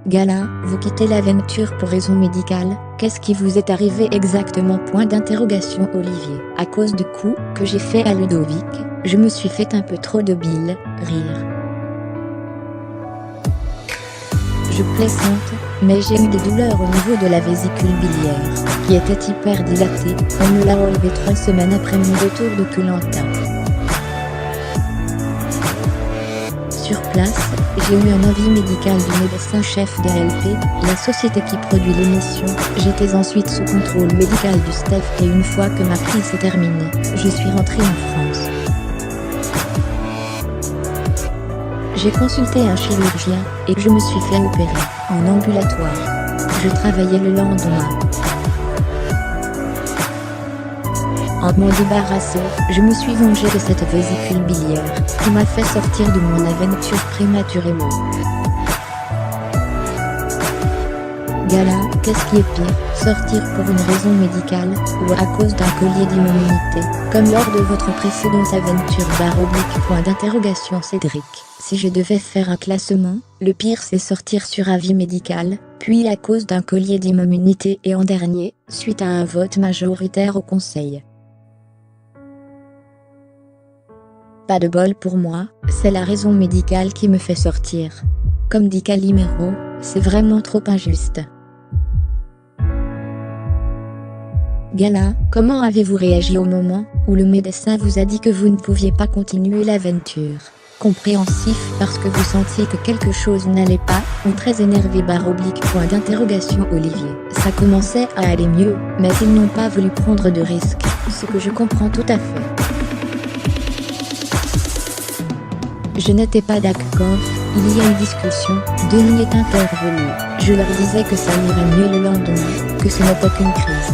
Gala, vous quittez l'aventure pour raison médicale, qu'est-ce qui vous est arrivé exactement? Olivier. À cause du coup que j'ai fait à Ludovic, je me suis fait un peu trop de bile, rire. Je plaisante, mais j'ai eu des douleurs au niveau de la vésicule biliaire, qui était hyper dilatée, on me l'a enlevé 3 semaines après mon retour de Koh Lanta. Sur place, j'ai eu un avis médical du médecin-chef d'ALP, la société qui produit l'émission. J'étais ensuite sous contrôle médical du staff et une fois que ma prise s'est terminée, je suis rentrée en France. J'ai consulté un chirurgien et je me suis fait opérer en ambulatoire. Je travaillais le lendemain. En m'en débarrassant, je me suis vengée de cette vésicule biliaire qui m'a fait sortir de mon aventure prématurément. Gala, qu'est-ce qui est pire, sortir pour une raison médicale ou à cause d'un collier d'immunité, comme lors de votre précédente aventure ? Cédric. Si je devais faire un classement, le pire c'est sortir sur avis médical, puis à cause d'un collier d'immunité et en dernier, suite à un vote majoritaire au conseil. Pas de bol pour moi, c'est la raison médicale qui me fait sortir. Comme dit Calimero, c'est vraiment trop injuste. Gala, comment avez-vous réagi au moment où le médecin vous a dit que vous ne pouviez pas continuer l'aventure ? Compréhensif parce que vous sentiez que quelque chose n'allait pas, ou très énervé ? Olivier. Ça commençait à aller mieux, mais ils n'ont pas voulu prendre de risques, ce que je comprends tout à fait. Je n'étais pas d'accord, il y a eu discussion, Denis est intervenu, je leur disais que ça irait mieux le lendemain, que ce n'était qu'une crise.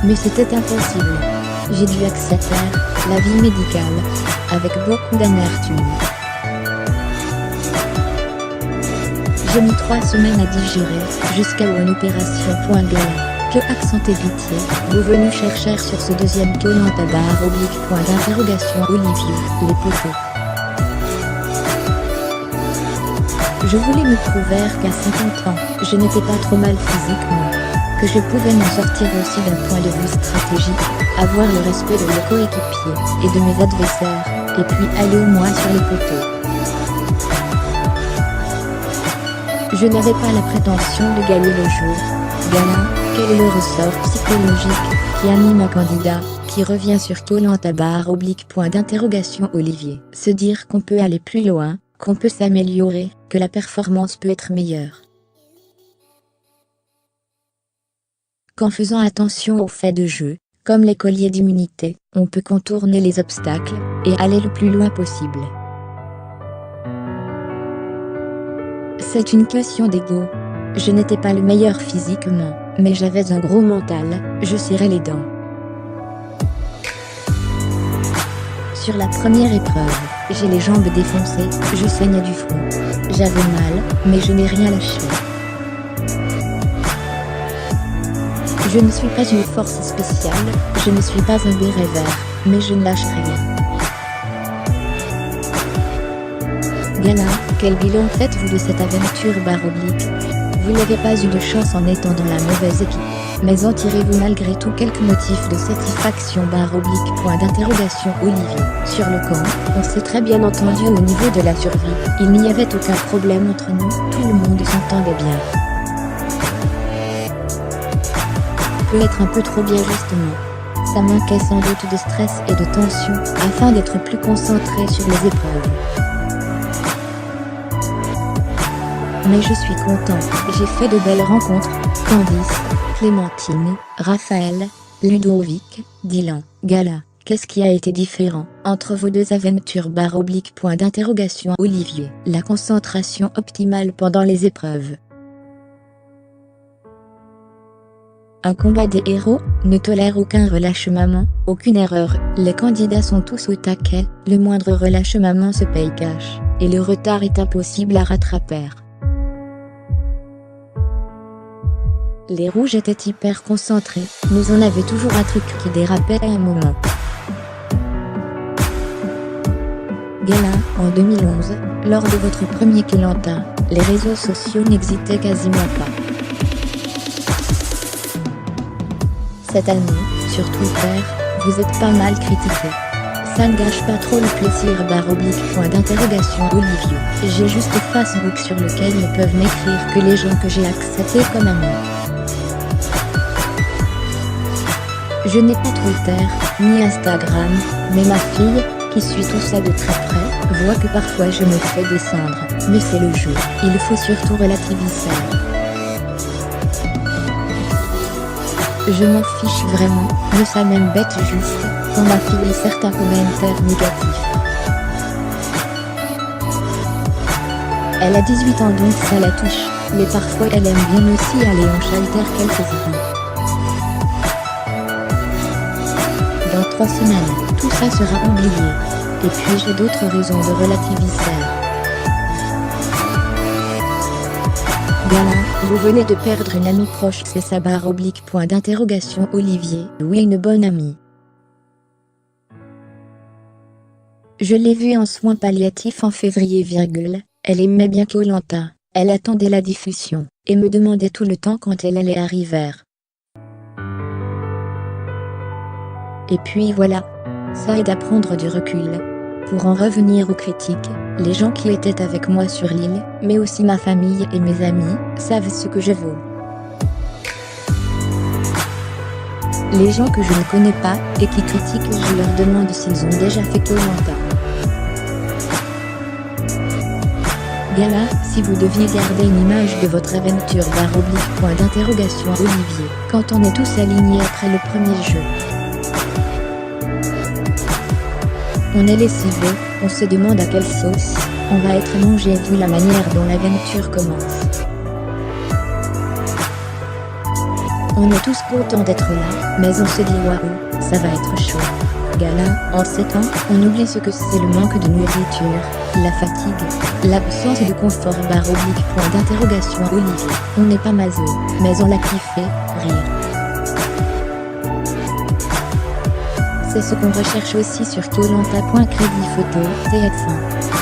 Mais c'était impossible. J'ai dû accepter l'avis médical, avec beaucoup d'amertume. J'ai mis 3 semaines à digérer, jusqu'à une opération. Gala. Que accent évitiez, vous venez chercher sur ce deuxième Koh Lanta ? Olivier, les poteaux. Je voulais me prouver qu'à 50 ans, je n'étais pas trop mal physiquement, que je pouvais m'en sortir aussi d'un point de vue stratégique, avoir le respect de mes coéquipiers et de mes adversaires, et puis aller au moins sur les poteaux. Je n'avais pas la prétention de gagner le jour. Gala, quel est le ressort psychologique qui anime un candidat qui revient sur Koh Lanta ? Olivier. Se dire qu'on peut aller plus loin, qu'on peut s'améliorer, que la performance peut être meilleure. Qu'en faisant attention aux faits de jeu, comme les colliers d'immunité, on peut contourner les obstacles et aller le plus loin possible. C'est une question d'ego. Je n'étais pas le meilleur physiquement, mais j'avais un gros mental, je serrais les dents. Sur la première épreuve, j'ai les jambes défoncées, je saignais du front. J'avais mal, mais je n'ai rien lâché. Je ne suis pas une force spéciale, je ne suis pas un béret vert, mais je ne lâche rien. Gala, quel bilan faites-vous de cette aventure ? Vous n'avez pas eu de chance en étant dans la mauvaise équipe, mais en tirez-vous malgré tout quelques motifs de satisfaction ? Olivier. Sur le camp, on s'est très bien entendu au niveau de la survie, il n'y avait aucun problème entre nous, tout le monde s'entendait bien. Peut être un peu trop bien justement. Ça manquait sans doute de stress et de tension, afin d'être plus concentré sur les épreuves. Mais je suis content, j'ai fait de belles rencontres, Candice, Clémentine, Raphaël, Ludovic, Dylan, Gala. Qu'est-ce qui a été différent entre vos deux aventures ? Olivier. La concentration optimale pendant les épreuves. Un combat des héros ne tolère aucun relâchement, aucune erreur, les candidats sont tous au taquet, le moindre relâchement se paye cash, et le retard est impossible à rattraper. Les rouges étaient hyper concentrés, nous on avait toujours un truc qui dérapait à un moment. Gala, en 2011, lors de votre premier koh les réseaux sociaux n'existaient quasiment pas. Cette année, sur Twitter, vous êtes pas mal critiqué. Ça ne gâche pas trop le plaisir /. Olivier. J'ai juste Facebook sur lequel ne peuvent m'écrire que les gens que j'ai acceptés comme amis. Je n'ai pas Twitter, ni Instagram, mais ma fille, qui suit tout ça de très près, voit que parfois je me fais descendre, mais c'est le jeu, il faut surtout relativiser. Je m'en fiche vraiment, mais ça m'embête juste, quand ma fille lit certains commentaires négatifs. Elle a 18 ans donc ça la touche, mais parfois elle aime bien aussi aller en shelter quelques idées. Dans 3 semaines, tout ça sera oublié. Et puis j'ai d'autres raisons de relativiser. Gala, vous venez de perdre une amie proche, c'est ça /. Olivier, oui une bonne amie. Je l'ai vue en soins palliatifs en février, elle aimait bien koh, elle attendait la diffusion, et me demandait tout le temps quand elle allait arriver. Et puis voilà, ça aide à prendre du recul. Pour en revenir aux critiques, les gens qui étaient avec moi sur l'île, mais aussi ma famille et mes amis, savent ce que je vaux. Les gens que je ne connais pas, et qui critiquent, je leur demande s'ils ont déjà fait koh. Gala, si vous deviez garder une image de votre aventure /. Olivier, quand on est tous alignés après le premier jeu. On est lessivé, on se demande à quelle sauce on va être mangé vu la manière dont l'aventure commence. On est tous contents d'être là, mais on se dit waouh, ça va être chaud. Gala, en 7 ans, on oublie ce que c'est le manque de nourriture, la fatigue, l'absence de confort /. Olivier. On n'est pas maseux, mais on l'a kiffé, rire. C'est ce qu'on recherche aussi sur koh-lanta.crédit photo, TF1.